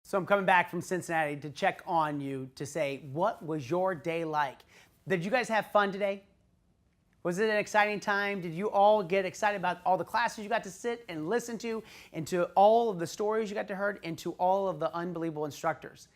So I'm coming back from Cincinnati to check on you to say, what was your day like? Did you guys have fun today? Was it an exciting time? Did you all get excited about all the classes you got to sit and listen to, and to all of the stories you got to hear, and to all of the unbelievable instructors?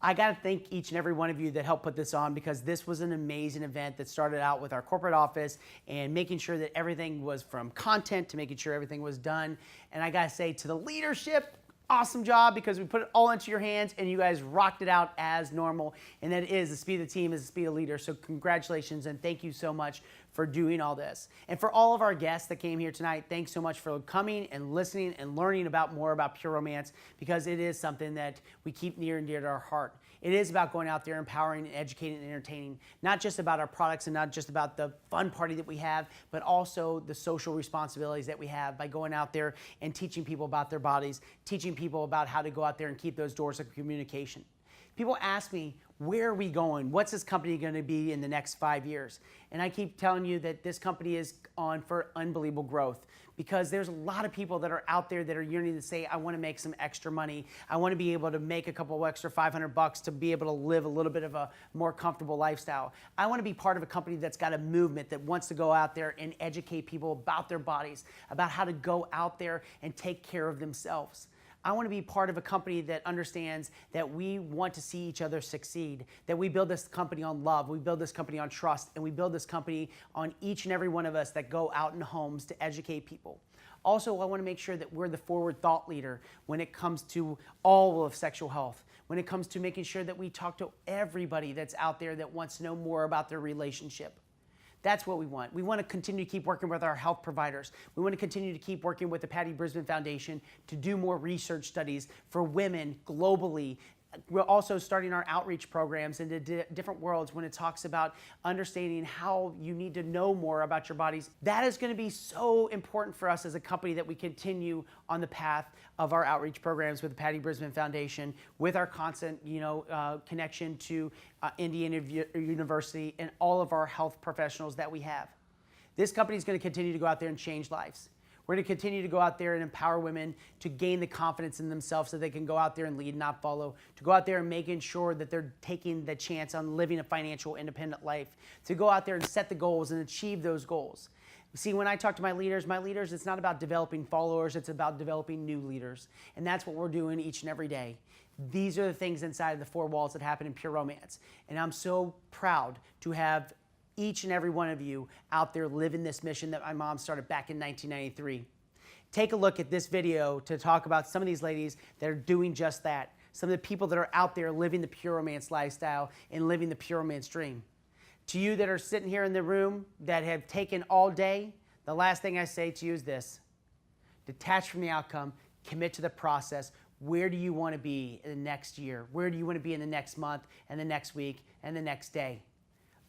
I got to thank each and every one of you that helped put this on, because this was an amazing event that started out with our corporate office and making sure that everything was from content to making sure everything was done. And I got to say to the leadership, awesome job, because we put it all into your hands and you guys rocked it out as normal. And that is the speed of the team is the speed of the leader. So congratulations and thank you so much for doing all this. And for all of our guests that came here tonight, thanks so much for coming and listening and learning about more about Pure Romance, because it is something that we keep near and dear to our heart. It is about going out there, empowering, and educating, and entertaining, not just about our products and not just about the fun party that we have, but also the social responsibilities that we have by going out there and teaching people about their bodies, teaching people about how to go out there and keep those doors of communication. People ask me, where are we going? What's this company going to be in the next 5 years? And I keep telling you that this company is on for unbelievable growth, because there's a lot of people that are out there that are yearning to say, I want to make some extra money. I want to be able to make a couple of extra $500 to be able to live a little bit of a more comfortable lifestyle. I want to be part of a company that's got a movement that wants to go out there and educate people about their bodies, about how to go out there and take care of themselves. I want to be part of a company that understands that we want to see each other succeed, that we build this company on love, we build this company on trust, and we build this company on each and every one of us that go out in homes to educate people. Also, I want to make sure that we're the forward thought leader when it comes to all of sexual health, when it comes to making sure that we talk to everybody that's out there that wants to know more about their relationship. That's what we want. We want to continue to keep working with our health providers. We want to continue to keep working with the Patty Brisbane Foundation to do more research studies for women globally. We're also starting our outreach programs into different worlds when it talks about understanding how you need to know more about your bodies. That is going to be so important for us as a company, that we continue on the path of our outreach programs with the Patty Brisbane Foundation, with our constant connection to Indiana University and all of our health professionals that we have. This company is going to continue to go out there and change lives. We're going to continue to go out there and empower women to gain the confidence in themselves so they can go out there and lead, not follow, to go out there and making sure that they're taking the chance on living a financial independent life, to go out there and set the goals and achieve those goals. See, when I talk to my leaders, it's not about developing followers, it's about developing new leaders. And that's what we're doing each and every day. These are the things inside of the four walls that happen in Pure Romance. And I'm so proud to have each and every one of you out there living this mission that my mom started back in 1993. Take a look at this video to talk about some of these ladies that are doing just that. Some of the people that are out there living the Pure Romance lifestyle and living the Pure Romance dream. To you that are sitting here in the room that have taken all day, the last thing I say to you is this: detach from the outcome, commit to the process. Where do you want to be in the next year? Where do you want to be in the next month and the next week and the next day?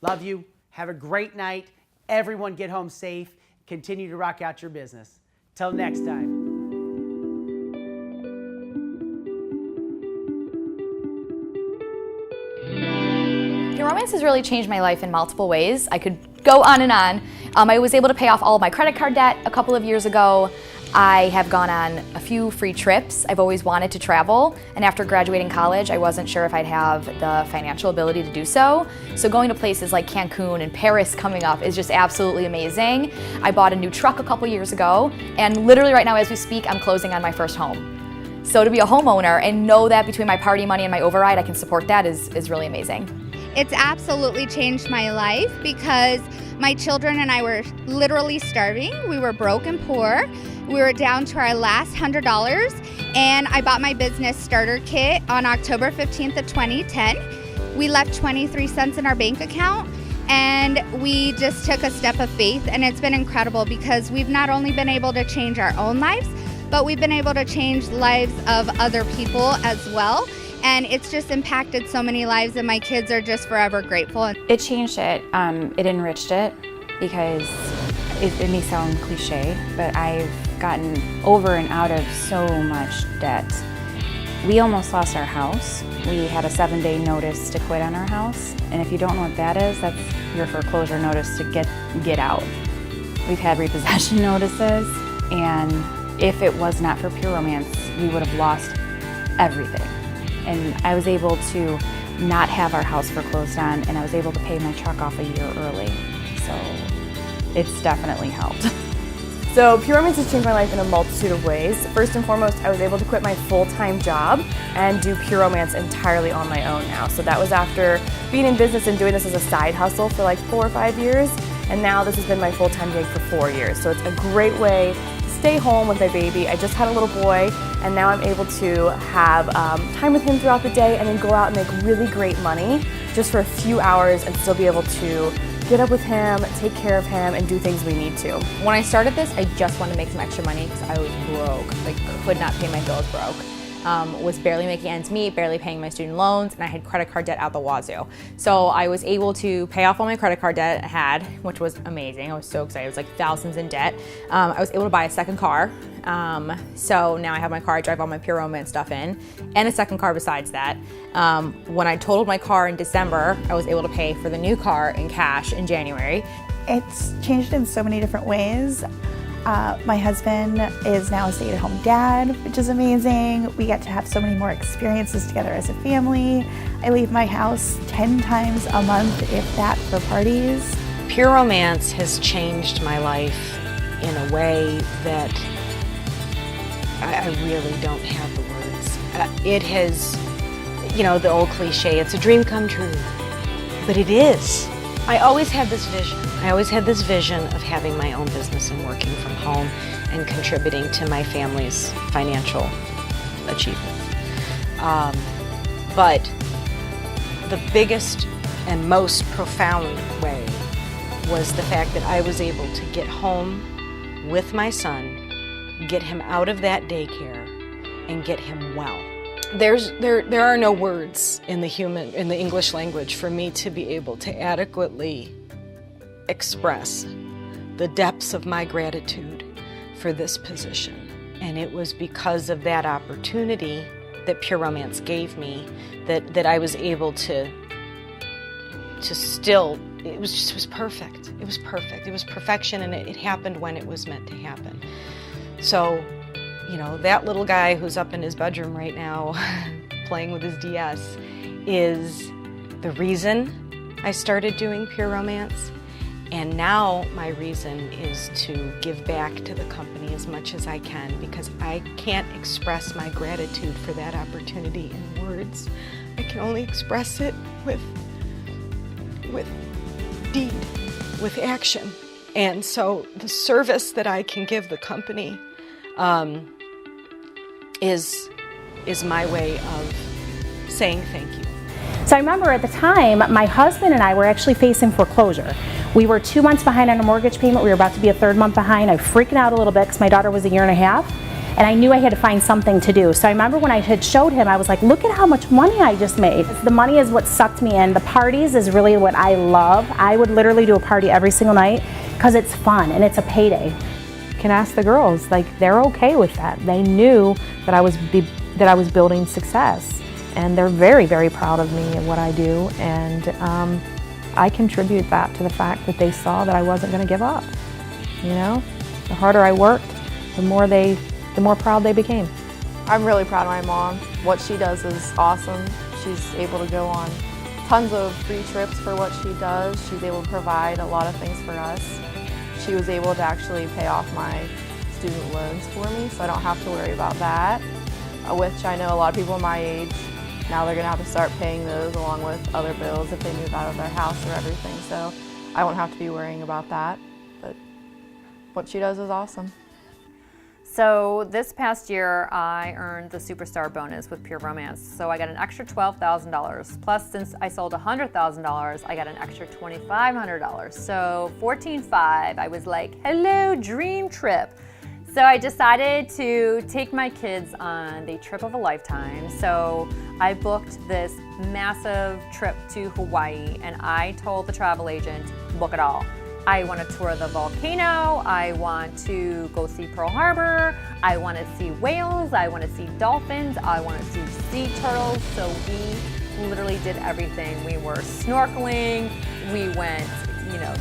Love you. Have a great night. Everyone get home safe. Continue to rock out your business. Till next time. Pure Romance has really changed my life in multiple ways. I could go on and on. I was able to pay off all of my credit card debt a couple of years ago. I have gone on a few free trips. I've always wanted to travel, and after graduating college, I wasn't sure if I'd have the financial ability to do so. So going to places like Cancun and Paris coming up is just absolutely amazing. I bought a new truck a couple years ago, and literally right now as we speak, I'm closing on my first home. So to be a homeowner and know that between my party money and my override, I can support that is really amazing. It's absolutely changed my life, because my children and I were literally starving. We were broke and poor. We were down to our last $100, and I bought my business starter kit on October 15th of 2010. We left 23 cents in our bank account, and we just took a step of faith, and it's been incredible, because we've not only been able to change our own lives, but we've been able to change lives of other people as well. And it's just impacted so many lives, and my kids are just forever grateful. It changed it. It enriched it, because it may sound cliche, but I've gotten over and out of so much debt. We almost lost our house. We had a 7-day notice to quit on our house. And if you don't know what that is, that's your foreclosure notice to get out. We've had repossession notices, and if it was not for Pure Romance, we would have lost everything. and I was able to not have our house foreclosed on, and I was able to pay my truck off a year early. So it's definitely helped. So Pure Romance has changed my life in a multitude of ways. First and foremost, I was able to quit my full-time job and do Pure Romance entirely on my own now. So that was after being in business and doing this as a side hustle for like 4 or 5 years. And now this has been my full-time gig for 4 years. So it's a great way to stay home with my baby. I just had a little boy, and now I'm able to have time with him throughout the day and then go out and make really great money just for a few hours and still be able to get up with him, take care of him, and do things we need to. When I started this, I just wanted to make some extra money because I was broke, like could not pay my bills, broke. Was barely making ends meet, barely paying my student loans, and I had credit card debt out the wazoo. So I was able to pay off all my credit card debt I had, which was amazing. I was so excited. It was like thousands in debt. I was able to buy a second car. So now I have my car, I drive all my Pure Romance stuff in, and a second car besides that. When I totaled my car in December, I was able to pay for the new car in cash in January. It's changed in so many different ways. My husband is now a stay-at-home dad, which is amazing. We get to have so many more experiences together as a family. I leave my house 10 times a month, if that, for parties. Pure Romance has changed my life in a way that I really don't have the words. It has, you know, the old cliche, it's a dream come true, but it is. I always had this vision. I always had this vision of having my own business and working from home and contributing to my family's financial achievements. But the biggest and most profound way was the fact that I was able to get home with my son, get him out of that daycare, and get him well. There are no words in the English language for me to be able to adequately express the depths of my gratitude for this position. And it was because of that opportunity that Pure Romance gave me that I was able to still, it was perfect. It was perfect. It was perfection, and it happened when it was meant to happen. So, you know, that little guy who's up in his bedroom right now playing with his DS is the reason I started doing Pure Romance. And now my reason is to give back to the company as much as I can, because I can't express my gratitude for that opportunity in words. I can only express it with deed, with action. And so the service that I can give the company is my way of saying thank you. So I remember at the time, my husband and I were actually facing foreclosure. We were 2 months behind on a mortgage payment. We were about to be a third month behind. I was freaking out a little bit because my daughter was 1.5 years, and I knew I had to find something to do. So I remember when I had showed him, I was like, look at how much money I just made. The money is what sucked me in. The parties is really what I love. I would literally do a party every single night because it's fun and it's a payday. You can ask the girls, like, they're okay with that. They knew that I was building success, and they're very, very proud of me and what I do, and I contribute that to the fact that they saw that I wasn't going to give up. You know, the harder I worked, the more proud they became. I'm really proud of my mom. What she does is awesome. She's able to go on tons of free trips for what she does. She's able to provide a lot of things for us. She was able to actually pay off my student loans for me, so I don't have to worry about that, which I know a lot of people my age, now they're going to have to start paying those along with other bills if they move out of their house or everything, so I won't have to be worrying about that, but what she does is awesome. So this past year, I earned the Superstar bonus with Pure Romance. So I got an extra $12,000. Plus, since I sold $100,000, I got an extra $2,500. So $14,500, I was like, hello, dream trip. So I decided to take my kids on the trip of a lifetime. So I booked this massive trip to Hawaii, and I told the travel agent, book it all. I want to tour the volcano, I want to go see Pearl Harbor, I want to see whales, I want to see dolphins, I want to see sea turtles. So we literally did everything. We were snorkeling, we went,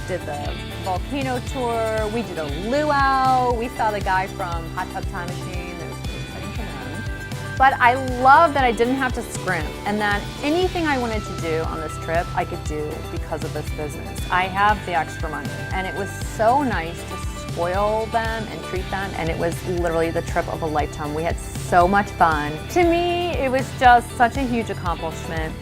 did the volcano tour, we did a luau, we saw the guy from Hot Tub Time Machine, that was pretty exciting for them. But I love that I didn't have to scrimp and that anything I wanted to do on this trip, I could do because of this business. I have the extra money, and it was so nice to spoil them and treat them, and it was literally the trip of a lifetime. We had so much fun. To me, it was just such a huge accomplishment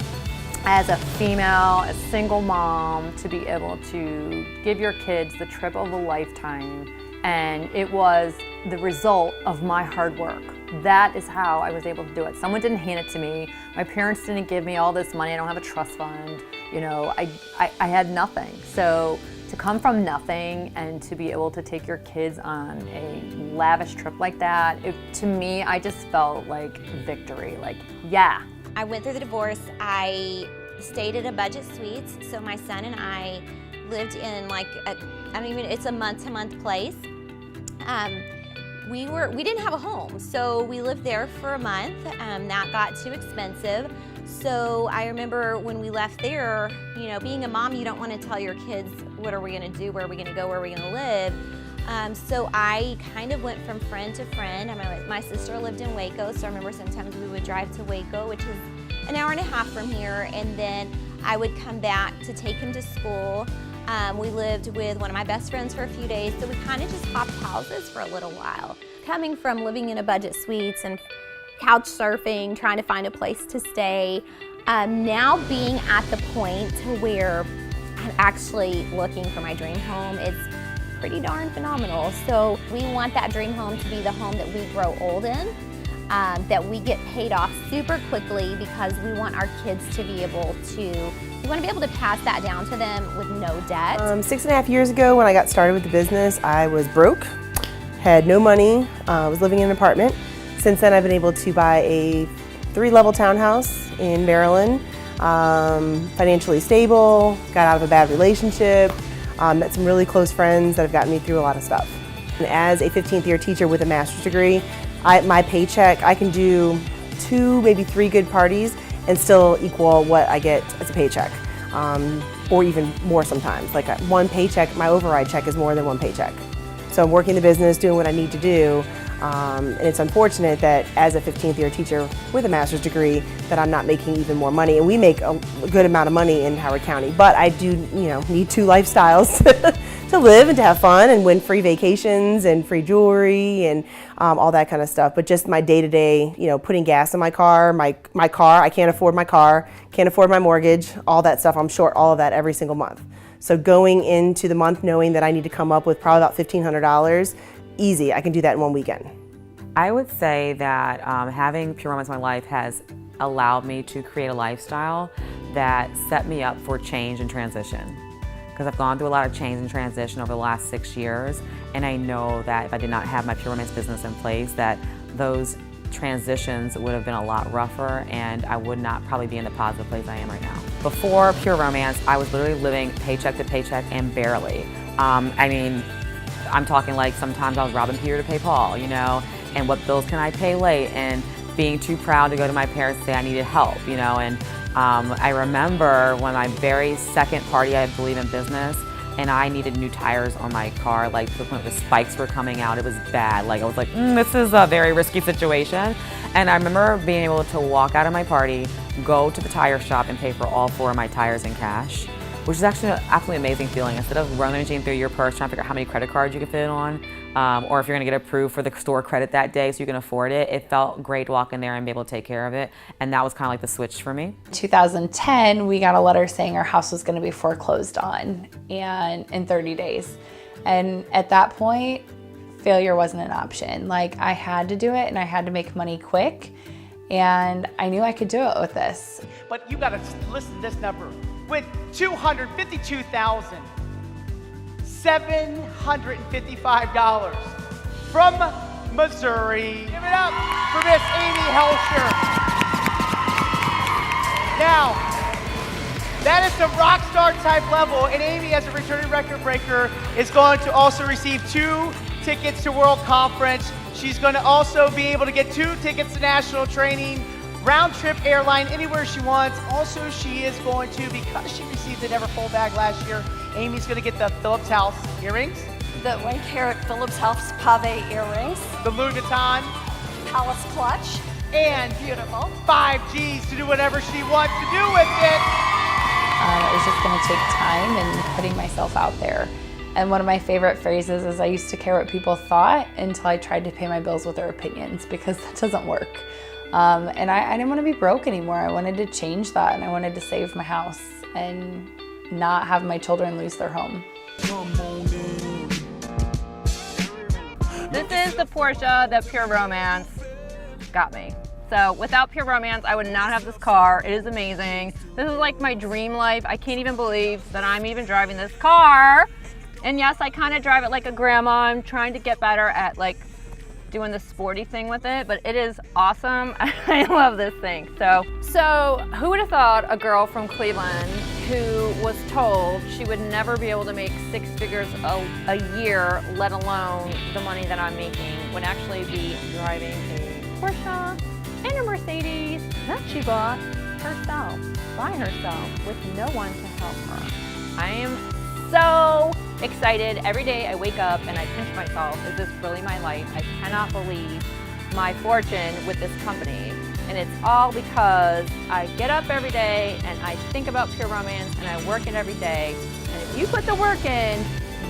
as a female, a single mom, to be able to give your kids the trip of a lifetime, and it was the result of my hard work. That is how I was able to do it. Someone didn't hand it to me. My parents didn't give me all this money. I don't have a trust fund. You know, I had nothing. So to come from nothing and to be able to take your kids on a lavish trip like that, to me, I just felt like victory. Like, yeah. I went through the divorce. I stayed at a budget suites. So my son and I lived in like it's a month-to-month place. We didn't have a home, so we lived there for a month. That got too expensive. So I remember when we left there, you know, being a mom, you don't want to tell your kids, what are we going to do, where are we going to go, where are we going to live? So I kind of went from friend to friend. My sister lived in Waco, so I remember sometimes we would drive to Waco, which is an hour and a half from here, and then I would come back to take him to school. We lived with one of my best friends for a few days, so we kind of just hopped houses for a little while. Coming from living in a budget suites and couch surfing, trying to find a place to stay, now being at the point to where I'm actually looking for my dream home, it's pretty darn phenomenal. So we want that dream home to be the home that we grow old in, that we get paid off super quickly, because we want our kids to be able to, we want to be able to pass that down to them with no debt. 6.5 years ago when I got started with the business, I was broke, had no money, was living in an apartment. Since then I've been able to buy a 3-level townhouse in Maryland, financially stable, got out of a bad relationship, met some really close friends that have gotten me through a lot of stuff. And as a 15th year teacher with a master's degree, my paycheck, I can do 2, maybe 3 good parties and still equal what I get as a paycheck, or even more sometimes. Like one paycheck, my override check is more than one paycheck. So I'm working the business, doing what I need to do, and it's unfortunate that as a 15th year teacher with a master's degree that I'm not making even more money, and we make a good amount of money in Howard County, but I do, you know, need 2 lifestyles to live and to have fun and win free vacations and free jewelry and all that kind of stuff. But just my day-to-day, you know, putting gas in my car, my car, I can't afford my car, can't afford my mortgage, all that stuff, I'm short all of that every single month. So going into the month knowing that I need to come up with probably about $1,500, easy, I can do that in one weekend. I would say that having Pure Romance in my life has allowed me to create a lifestyle that set me up for change and transition. Because I've gone through a lot of change and transition over the last 6 years, and I know that if I did not have my Pure Romance business in place, that those transitions would have been a lot rougher, and I would not probably be in the positive place I am right now. Before Pure Romance, I was literally living paycheck to paycheck and barely. I mean, I'm talking like sometimes I was robbing Peter to pay Paul, you know, and what bills can I pay late, and being too proud to go to my parents and say I needed help, you know. And I remember when my very second party, I believe in business, and I needed new tires on my car, like to the point where the spikes were coming out. It was bad. Like I was like, this is a very risky situation. And I remember being able to walk out of my party, go to the tire shop and pay for all 4 of my tires in cash, which is actually an absolutely amazing feeling. Instead of rummaging through your purse trying to figure out how many credit cards you can fit on, or if you're gonna get approved for the store credit that day so you can afford it, it felt great to walk in there and be able to take care of it. And that was kind of like the switch for me. 2010, we got a letter saying our house was gonna be foreclosed on and in 30 days. And at that point, failure wasn't an option. Like I had to do it and I had to make money quick. And I knew I could do it with this. But you gotta listen to this number. With $252,755 from Missouri. Give it up for Miss Amy Helsher. Now, that is the rock star type level, and Amy, as a returning record breaker, is going to also receive 2 tickets to World Conference. She's going to also be able to get 2 tickets to national training, round trip airline, anywhere she wants. Also, she is going to, because she received the Never Full bag last year, Amy's going to get the Phillips House earrings, the 1-carat Phillips House pave earrings, the Louis Vuitton Palace clutch, and Beautiful. 5 G's to do whatever she wants to do with it. It was just going to take time and putting myself out there. And one of my favorite phrases is I used to care what people thought until I tried to pay my bills with their opinions, because that doesn't work. And I didn't want to be broke anymore. I wanted to change that, and I wanted to save my house and not have my children lose their home. This is the Porsche that Pure Romance got me. So without Pure Romance, I would not have this car. It is amazing. This is like my dream life. I can't even believe that I'm even driving this car. And yes, I kind of drive it like a grandma. I'm trying to get better at like doing the sporty thing with it, but it is awesome. I love this thing. So who would have thought a girl from Cleveland who was told she would never be able to make 6 figures a year, let alone the money that I'm making, would actually be driving a Porsche and a Mercedes that she bought herself, by herself, with no one to help her. I am so excited. Every day I wake up and I pinch myself, is this really my life? I cannot believe my fortune with this company. And it's all because I get up every day and I think about Pure Romance and I work it every day. And if you put the work in,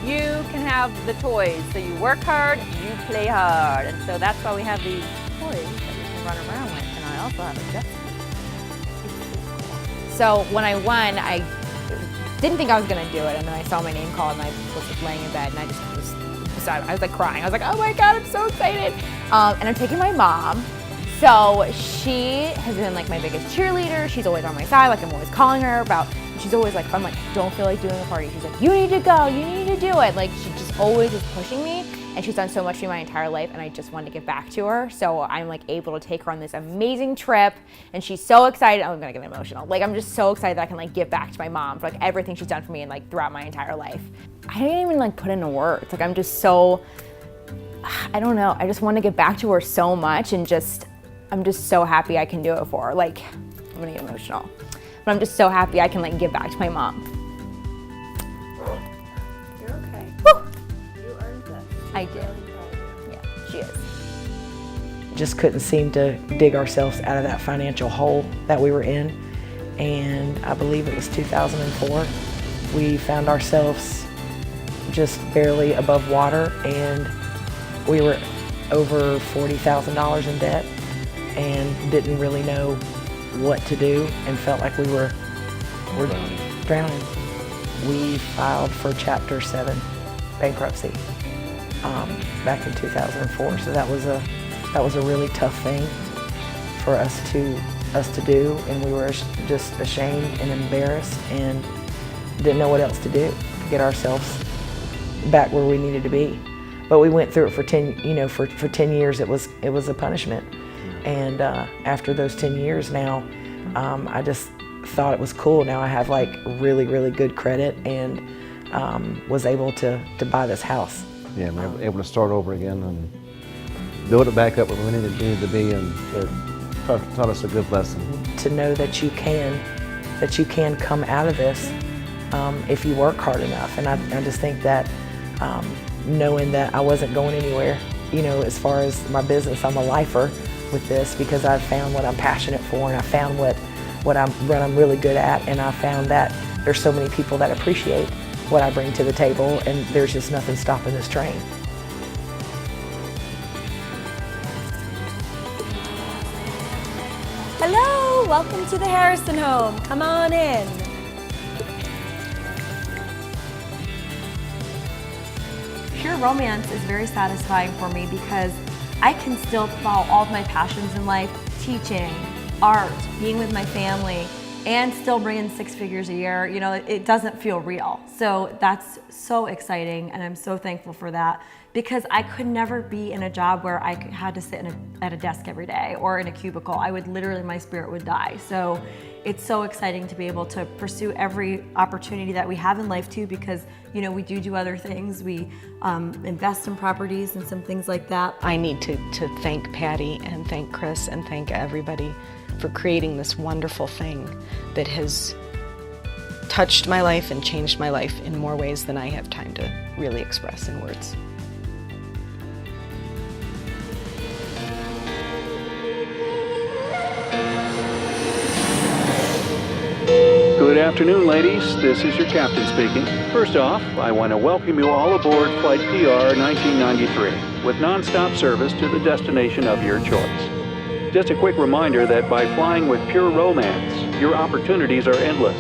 you can have the toys. So you work hard, you play hard. And so that's why we have these toys that we can run around with. And I also have a jet ski. So when I won, I didn't think I was gonna do it, and then I saw my name called and I was like laying in bed and I was like crying. I was like, oh my God, I'm so excited. And I'm taking my mom. So she has been like my biggest cheerleader. She's always on my side. Like I'm always calling her about, she's always like, I'm like, don't feel like doing a party. She's like, you need to go, you need to do it. Like she just always is pushing me, and she's done so much for me my entire life, and I just wanted to give back to her. So I'm like able to take her on this amazing trip, and she's so excited. I'm gonna get emotional. Like I'm just so excited that I can like give back to my mom for like everything she's done for me and like throughout my entire life. I didn't even like put into words. Like I'm just so, I don't know. I just want to give back to her so much, and I'm just so happy I can do it for her. Like, I'm gonna get emotional. But I'm just so happy I can like give back to my mom. You're okay. Woo! You earned this. I did. Yeah, she is. Just couldn't seem to dig ourselves out of that financial hole that we were in. And I believe it was 2004. We found ourselves just barely above water, and we were over $40,000 in debt and didn't really know what to do and felt like we were drowning. We filed for Chapter 7 bankruptcy back in 2004. So that was a really tough thing for us to do, and we were just ashamed and embarrassed and didn't know what else to do to get ourselves back where we needed to be. But we went through it for 10, for 10 years. It was a punishment. And after those 10 years now, I just thought it was cool. Now I have like really, really good credit, and was able to buy this house. Yeah, we were able to start over again and build it back up where we needed to be, and it taught us a good lesson. To know that you can come out of this if you work hard enough. And I just think that knowing that I wasn't going anywhere, as far as my business, I'm a lifer with this because I've found what I'm passionate for, and I found what I'm really good at, and I found that there's so many people that appreciate what I bring to the table, and there's just nothing stopping this train. Hello, welcome to the Harrison home. Come on in. Pure Romance is very satisfying for me because I can still follow all of my passions in life, teaching, art, being with my family, and still bring in 6 figures a year. It doesn't feel real. So that's so exciting, and I'm so thankful for that, because I could never be in a job where I had to sit at a desk every day or in a cubicle. I would literally, my spirit would die. So it's so exciting to be able to pursue every opportunity that we have in life too, because we do other things. We invest in properties and some things like that. I need to thank Patty and thank Chris and thank everybody for creating this wonderful thing that has touched my life and changed my life in more ways than I have time to really express in words. afternoon, ladies. This is your captain speaking. First off, I want to welcome you all aboard Flight PR 1993 with nonstop service to the destination of your choice. Just a quick reminder that by flying with Pure Romance, your opportunities are endless.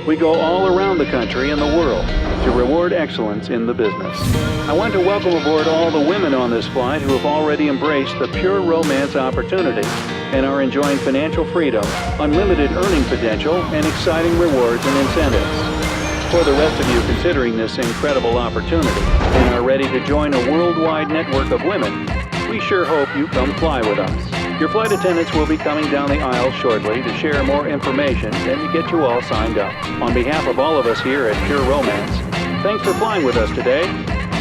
We go all around the country and the world to reward excellence in the business. I want to welcome aboard all the women on this flight who have already embraced the Pure Romance opportunity and are enjoying financial freedom, unlimited earning potential, and exciting rewards and incentives. For the rest of you considering this incredible opportunity and are ready to join a worldwide network of women, we sure hope you come fly with us. Your flight attendants will be coming down the aisle shortly to share more information and to get you all signed up. On behalf of all of us here at Pure Romance, thanks for flying with us today.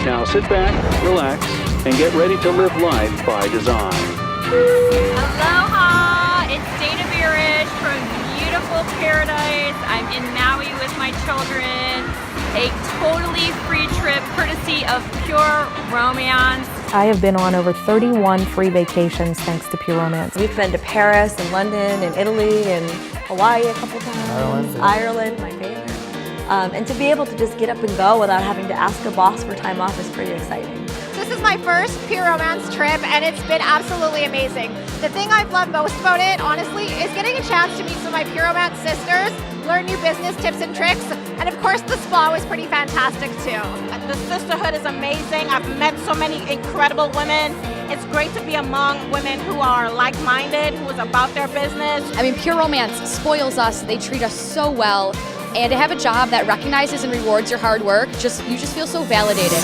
Now sit back, relax, and get ready to live life by design. Aloha! It's Dana Beerage from beautiful paradise. I'm in Maui with my children. A totally free trip courtesy of Pure Romance. I have been on over 31 free vacations thanks to Pure Romance. We've been to Paris and London and Italy and Hawaii a couple times. Ireland, my favorite. And to be able to just get up and go without having to ask a boss for time off is pretty exciting. This is my first Pure Romance trip and it's been absolutely amazing. The thing I've loved most about it, honestly, is getting a chance to meet some of my Pure Romance sisters, learn new business tips and tricks, and of course the spa was pretty fantastic too. The sisterhood is amazing. I've met so many incredible women. It's great to be among women who are like-minded, who is about their business. I mean, Pure Romance spoils us. They treat us so well. And to have a job that recognizes and rewards your hard work, you just feel so validated.